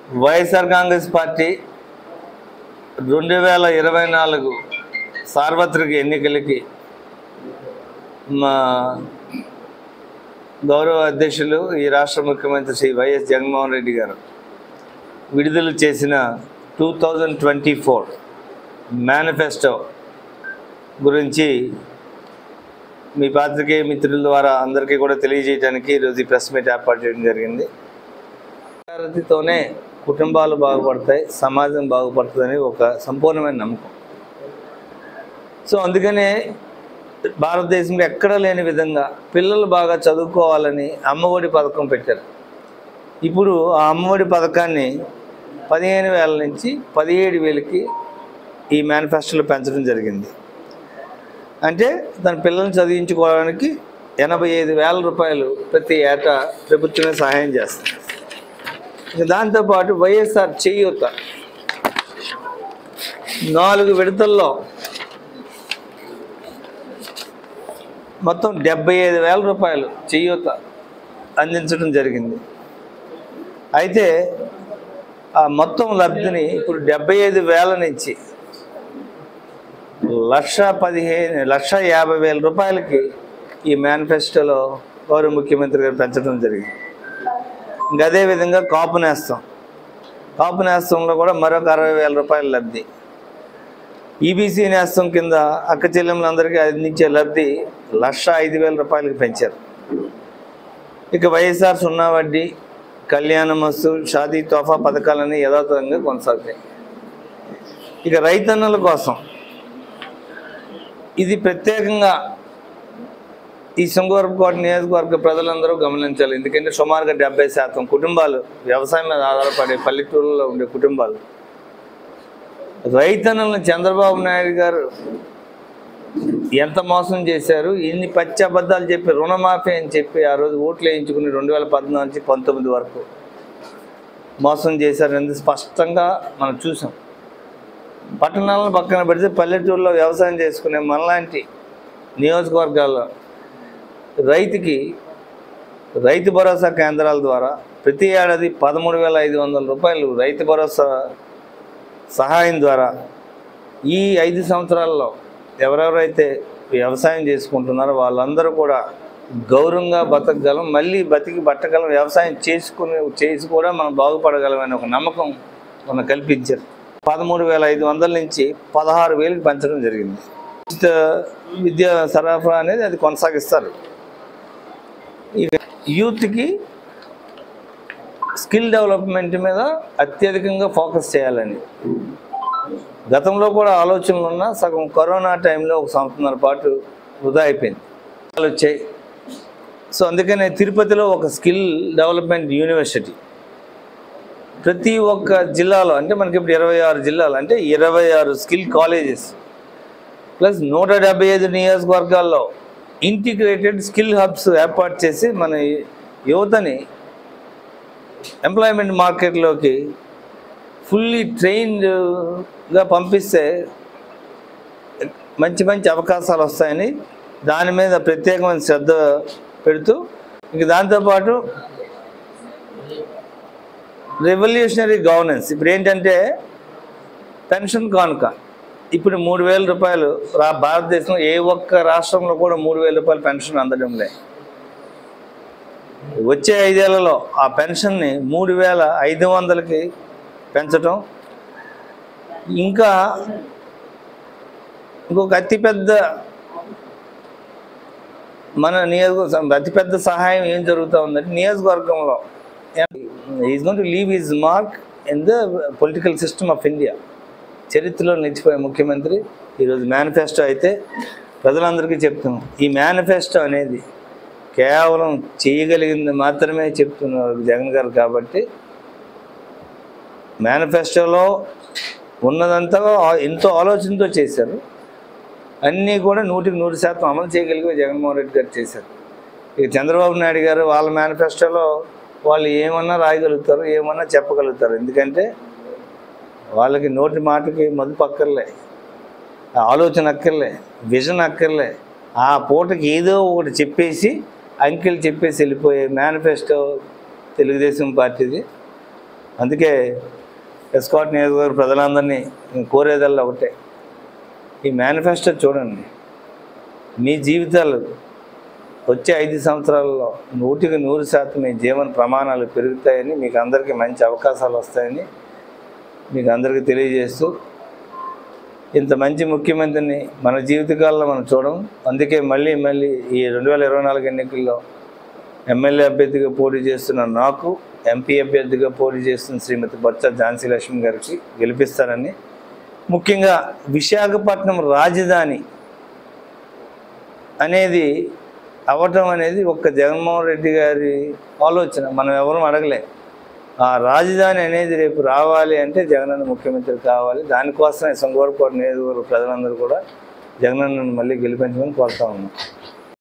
YSR Congress party 2024 సార్వత్రిక ఎన్నికలకి మా గౌరవ అధ్యక్షులు ఈ రాష్ట్ర ముఖ్యమంత్రి శ్రీ వైఎస్ జగన్మోహన్ రెడ్డి గారు విడుదల చేసిన 2024 మేనిఫెస్టో గురించి మీ పాత్రికేయ మిత్రుల ద్వారా అందరికీ కూడా తెలియజేయడానికి ఈరోజు ఈ ప్రెస్ మీట్ ఏర్పాటు చేయడం జరిగింది. భారతితోనే కుటుంబాలు బాగుపడతాయి, సమాజం బాగుపడుతుందని ఒక సంపూర్ణమైన నమ్మకం. సో అందుకనే భారతదేశంలో ఎక్కడా లేని విధంగా పిల్లలు బాగా చదువుకోవాలని అమ్మఒడి పథకం పెట్టారు. ఇప్పుడు ఆ అమ్మఒడి పథకాన్ని 15,000 నుంచి 17,000కి ఈ మేనిఫెస్టోలో పెంచడం జరిగింది. అంటే తన పిల్లల్ని చదివించుకోవడానికి 85,000 రూపాయలు ప్రతి ఏటా ప్రభుత్వమే సహాయం చేస్తుంది. దాంతోపాటు వైఎస్ఆర్ చేయూత 4 విడతల్లో మొత్తం 75,000 రూపాయలు చేయూత అందించడం జరిగింది. అయితే ఆ మొత్తం లబ్ధిని ఇప్పుడు 75,000 నుంచి 1,50,000 రూపాయలకి ఈ మేనిఫెస్టోలో గౌరవ ముఖ్యమంత్రి గారు పెంచడం జరిగింది. ఇంకా అదేవిధంగా కాపు నేస్తంలో కూడా మరొక 60,000 రూపాయల లబ్ధి. ఈబీసీ నేస్తం కింద అక్క చెల్లెములందరికీ అందించే లబ్ధి 1,05,000 రూపాయలకి పెంచారు. ఇక వైఎస్ఆర్ సున్నా వడ్డీ, కళ్యాణమస్తు, షాదీ తోఫా పథకాలన్నీ యథాతథంగా కొనసాగుతాయి. ఇక రైతన్నల కోసం ఇది ప్రత్యేకంగా ఈ శృంగవరపుకోట నియోజకవర్గ ప్రజలందరూ గమనించాలి. ఎందుకంటే సుమారుగా 70% కుటుంబాలు వ్యవసాయం మీద ఆధారపడే పల్లెటూరులో ఉండే కుటుంబాలు రైతన్నలను చంద్రబాబు నాయుడు గారు ఎంత మోసం చేశారు, ఇన్ని పచ్చి అబద్ధాలు చెప్పి రుణమాఫీ అని చెప్పి ఆ రోజు ఓట్లు వేయించుకుని 2014 నుంచి 19 వరకు మోసం చేశారు అనేది స్పష్టంగా మనం చూసాం. పట్టణాలను పక్కన పెడితే పల్లెటూరులో వ్యవసాయం చేసుకునే మనలాంటి నియోజకవర్గాల్లో రైతు భరోసా కేంద్రాల ద్వారా ప్రతి ఏడాది 13,500 రూపాయలు రైతు భరోసా సహాయం ద్వారా ఈ 5 సంవత్సరాల్లో ఎవరెవరైతే వ్యవసాయం చేసుకుంటున్నారో వాళ్ళందరూ కూడా గౌరవంగా బతకగలం, మళ్ళీ బతికి బట్టగలం, వ్యవసాయం చేసి కూడా మనం బాగుపడగలం అనే ఒక నమ్మకం మనం కల్పించారు. 13,500 నుంచి 16,000కి పెంచడం జరిగింది. విద్యా సరఫరా అనేది అది కొనసాగిస్తారు. ఇక యూత్కి స్కిల్ డెవలప్మెంట్ మీద అత్యధికంగా ఫోకస్ చేయాలని గతంలో కూడా ఆలోచనలు ఉన్నా సగం కరోనా టైంలో 1 సంవత్సరాల పాటు వృధా అయిపోయింది వచ్చాయి. సో అందుకనే తిరుపతిలో ఒక స్కిల్ డెవలప్మెంట్ యూనివర్సిటీ ప్రతి ఒక్క జిల్లాలో, అంటే మనకి ఇప్పుడు 26 జిల్లాలు అంటే 26 స్కిల్ కాలేజెస్ ప్లస్ 175 నియోజకవర్గాల్లో ఇంటిగ్రేటెడ్ స్కిల్ హబ్స్ ఏర్పాటు చేసి మన యువతని ఎంప్లాయ్మెంట్ మార్కెట్లోకి ఫుల్లీ ట్రైన్డ్గా పంపిస్తే మంచి అవకాశాలు వస్తాయని దాని మీద ప్రత్యేకమైన శ్రద్ధ పెడుతూ, ఇంక దాంతోపాటు రెవల్యూషనరీ గవర్నెన్స్ ఇప్పుడు ఏంటంటే పెన్షన్ కానుక ఇప్పుడు 3,000 రూపాయలు భారతదేశంలో ఏ ఒక్క రాష్ట్రంలో కూడా 3,000 రూపాయలు పెన్షన్ అందడం లే. వచ్చే 5 ఏళ్లలో ఆ పెన్షన్ని 3,500కి పెంచడం, ఇంకా ఇంకొక అతిపెద్ద మన నియోజకవర్గం అతిపెద్ద సహాయం ఏం జరుగుతూ ఉందంటే నియోజకవర్గంలో is going to leave his mark in the political system of India. చరిత్రలో నిలిచిపోయే ముఖ్యమంత్రి ఈరోజు మేనిఫెస్టో అయితే ప్రజలందరికీ చెప్తున్నాం. ఈ మేనిఫెస్టో అనేది కేవలం చేయగలిగింది మాత్రమే చెప్తున్నారు జగన్ గారు. కాబట్టి మేనిఫెస్టోలో ఉన్నదంతా ఎంతో ఆలోచనతో చేశారు. అన్నీ కూడా 100% అమలు చేయగలిగే జగన్మోహన్ రెడ్డి గారు చేశారు. ఇక చంద్రబాబు నాయుడు గారు వాళ్ళ మేనిఫెస్టోలో వాళ్ళు ఏమన్నా రాయగలుగుతారు, ఏమన్నా చెప్పగలుగుతారు. ఎందుకంటే వాళ్ళకి నోటి మాటకి మదుపు అక్కర్లే, ఆలోచన అక్కర్లే, విజన్ అక్కర్లే. ఆ పూటకి ఏదో ఒకటి చెప్పేసి అంకెలు చెప్పేసి వెళ్ళిపోయే మేనిఫెస్టో తెలుగుదేశం పార్టీది. అందుకే ఎస్కాట్ నియోజకవర్గ ప్రజలందరినీ కోరేదల్లా ఒకటే, ఈ మేనిఫెస్టో చూడండి. మీ జీవితాలు వచ్చే 5 సంవత్సరాల్లో 100% మీ జీవన ప్రమాణాలు పెరుగుతాయని, మీకు అందరికీ మంచి అవకాశాలు వస్తాయని మీకు అందరికీ తెలియజేస్తూ, ఇంత మంచి ముఖ్యమంత్రిని మన జీవితకాలంలో మనం చూడం. అందుకే మళ్ళీ ఈ 2024 ఎన్నికల్లో ఎమ్మెల్యే అభ్యర్థిగా పోటీ చేస్తున్న నాకు, ఎంపీ అభ్యర్థిగా పోటీ చేస్తున్న శ్రీమతి బొత్స ఝాన్సీ లక్ష్మి గారికి గెలిపిస్తారని, ముఖ్యంగా విశాఖపట్నం రాజధాని అనేది అవ్వటం అనేది ఒక్క జగన్మోహన్ రెడ్డి గారి ఆలోచన, మనం ఎవరూ అడగలే. ఆ రాజధాని అనేది రేపు రావాలి అంటే జగనన్న ముఖ్యమంత్రి కావాలి. దానికోసం శంకరకోట నియోజకవర్గ ప్రజలందరూ కూడా జగనన్నను మళ్ళీ గెలిపించమని కోరుతా ఉన్నాం.